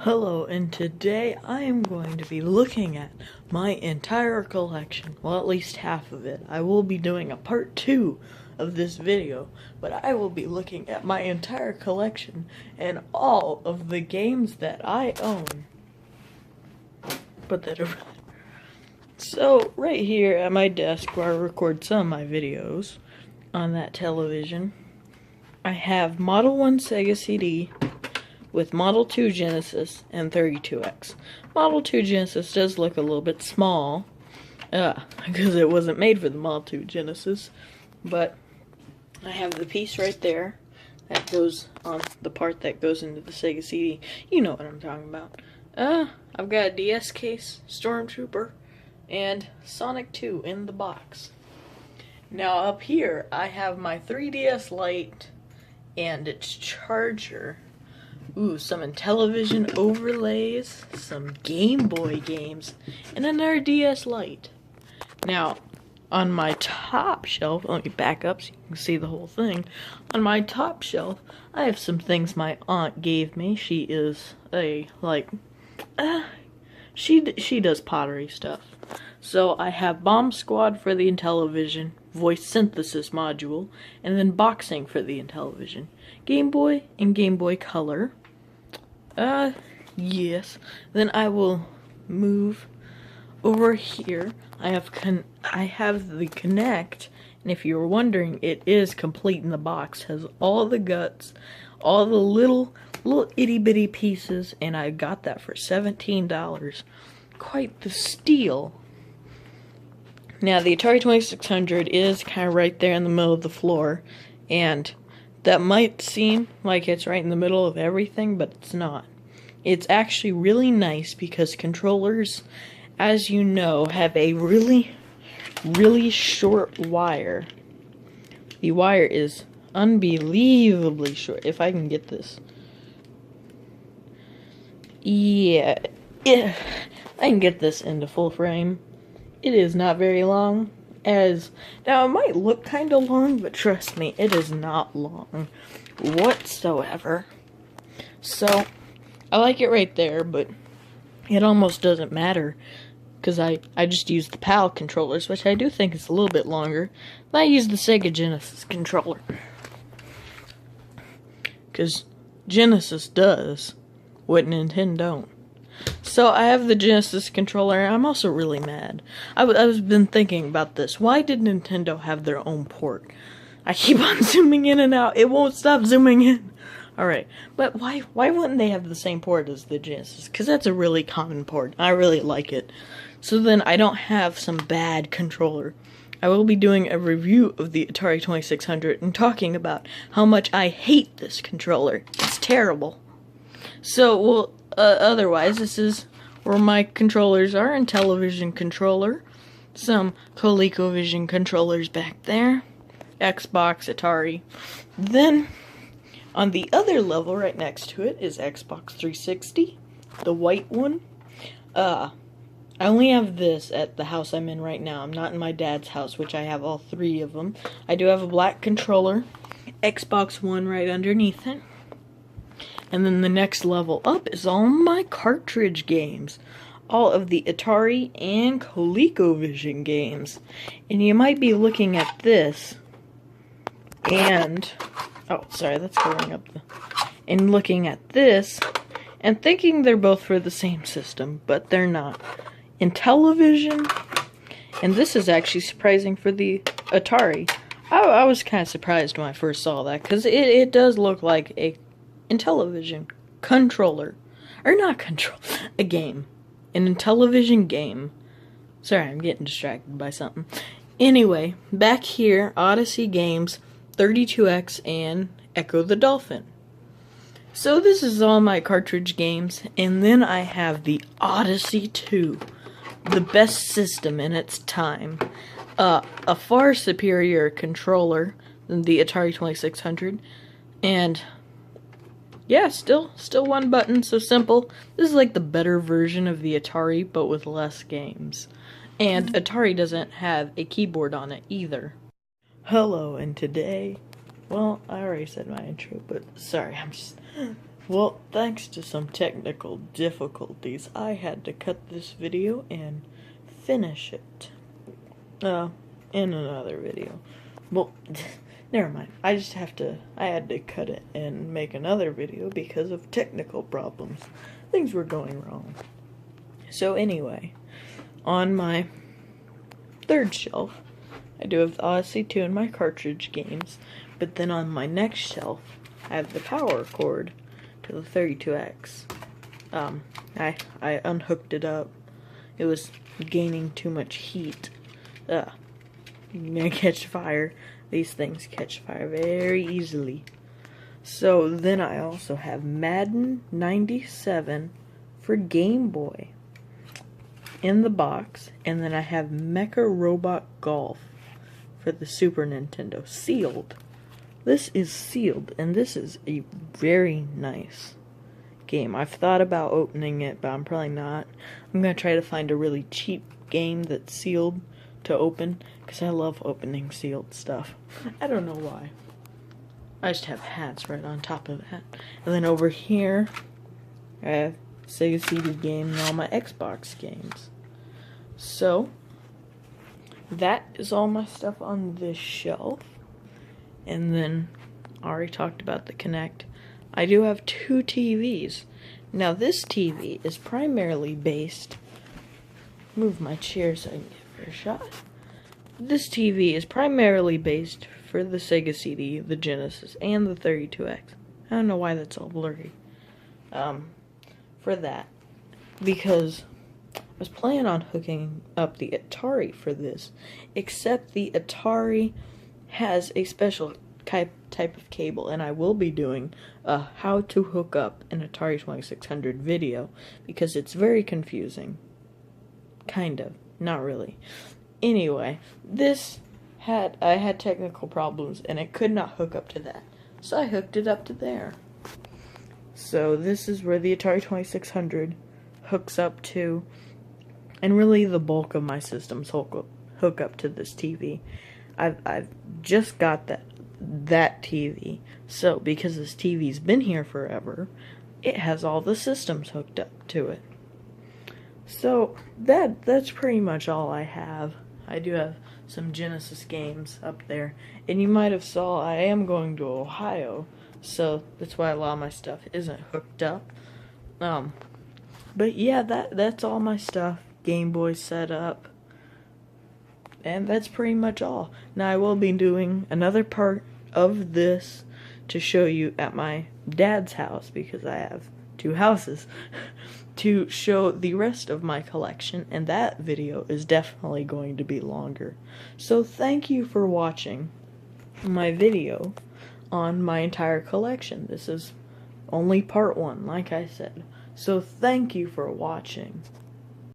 Hello, and today I am going to be looking at my entire collection. Well, at least half of it. I will be doing a part 2 of this video, but I will be looking at my entire collection and all of the games that I own. So, right here at my desk where I record some of my videos on that television, I have Model 1 Sega CD with Model 2 Genesis and 32X. Model 2 Genesis does look a little bit small, because it wasn't made for the Model 2 Genesis, but I have the piece right there that goes on the part that goes into the Sega CD. You know what I'm talking about. I've got a DS case, Stormtrooper, and Sonic 2 in the box. Now up here, I have my 3DS Lite and its charger. Ooh, some Intellivision overlays, some Game Boy games, and another DS Lite. Now, on my top shelf, let me back up so you can see the whole thing. On my top shelf, I have some things my aunt gave me. She is she does pottery stuff. So I have Bomb Squad for the Intellivision, voice synthesis module, and then boxing for the Intellivision. Game Boy and Game Boy Color. Yes. Then I will move over here. I have the Kinect, and if you were wondering, it is complete in the box. Has all the guts, all the little itty bitty pieces, and I got that for $17. Quite the steal. Now the Atari 2600 is kind of right there in the middle of the floor, and that might seem like it's right in the middle of everything, but it's not. It's actually really nice because controllers, as you know, have a really short wire. The wire is unbelievably short. If I can get this. Yeah, I can get this into full frame. It is not very long. Now, it might look kind of long, but trust me, it is not long whatsoever. So, I like it right there, but it almost doesn't matter, because I just use the PAL controllers, which I do think is a little bit longer. I use the Sega Genesis controller, because Genesis does what Nintendo don't. So I have the Genesis controller, and I'm also really mad. I've been thinking about this. Why did Nintendo have their own port? I keep on zooming in and out. It won't stop zooming in. Alright, but why wouldn't they have the same port as the Genesis? Because that's a really common port. I really like it. So then I don't have some bad controller. I will be doing a review of the Atari 2600 and talking about how much I hate this controller. It's terrible. So, well, otherwise, this is where my controllers are. Intellivision controller, some ColecoVision controllers back there, Xbox, Atari. Then, on the other level right next to it is Xbox 360, the white one. I only have this at the house I'm in right now. I'm not in my dad's house, which I have all three of them. I do have a black controller, Xbox One right underneath it. And then the next level up is all my cartridge games. All of the Atari and ColecoVision games. And you might be looking at this and... oh, sorry, that's covering up the... and looking at this and thinking they're both for the same system, but they're not. Intellivision, and this is actually surprising for the Atari. I was kind of surprised when I first saw that, because it does look like a Intellivision controller, or not control, a game, an Intellivision game. Sorry, I'm getting distracted by something. Anyway, back here, Odyssey Games, 32X, and Echo the Dolphin. So this is all my cartridge games, and then I have the Odyssey 2, the best system in its time. A far superior controller than the Atari 2600, and yeah, still one button, so simple. This is like the better version of the Atari, but with less games. And Atari doesn't have a keyboard on it either. Hello, and today, well, I already said my intro, but sorry, I'm just Well, thanks to some technical difficulties, I had to cut this video and finish it. In another video. Well, never mind. I had to cut it and make another video because of technical problems. Things were going wrong. So anyway, on my third shelf, I do have the Odyssey 2 and my cartridge games, but then on my next shelf, I have the power cord to the 32X. I unhooked it up. It was gaining too much heat. Gonna catch fire. These things catch fire very easily. So then I also have Madden 97 for Game Boy in the box, and then I have Mecha Robot Golf for the Super Nintendo, sealed. This is sealed, and this is a very nice game. I've thought about opening it, but I'm probably not. I'm gonna try to find a really cheap game that's sealed to open, because I love opening sealed stuff. I don't know why. I just have hats right on top of that. And then over here, I have Sega CD game and all my Xbox games. So, that is all my stuff on this shelf. And then, I already talked about the Kinect. I do have 2 TVs. Now this TV is primarily based... Move my chair so I can get a shot. This TV is primarily based for the Sega CD, the Genesis, and the 32X. I don't know why that's all blurry. For that. Because I was planning on hooking up the Atari for this, except the Atari has a special type of cable, and I will be doing a how to hook up an Atari 2600 video, because it's very confusing. Kind of. Not really. Anyway, I had technical problems, and it could not hook up to that. So I hooked it up to there. So this is where the Atari 2600 hooks up to, and really the bulk of my systems hook up to this TV. I've just got that TV, so because this TV's been here forever, it has all the systems hooked up to it. So that's pretty much all I have. I do have some Genesis games up there, and you might have saw I am going to Ohio, so that's why a lot of my stuff isn't hooked up. But yeah, that's all my stuff. Game Boy set up, and that's pretty much all. Now I will be doing another part of this to show you at my dad's house, because I have 2 houses, to show the rest of my collection, and that video is definitely going to be longer. So thank you for watching my video on my entire collection. This is only part 1, like I said. So thank you for watching.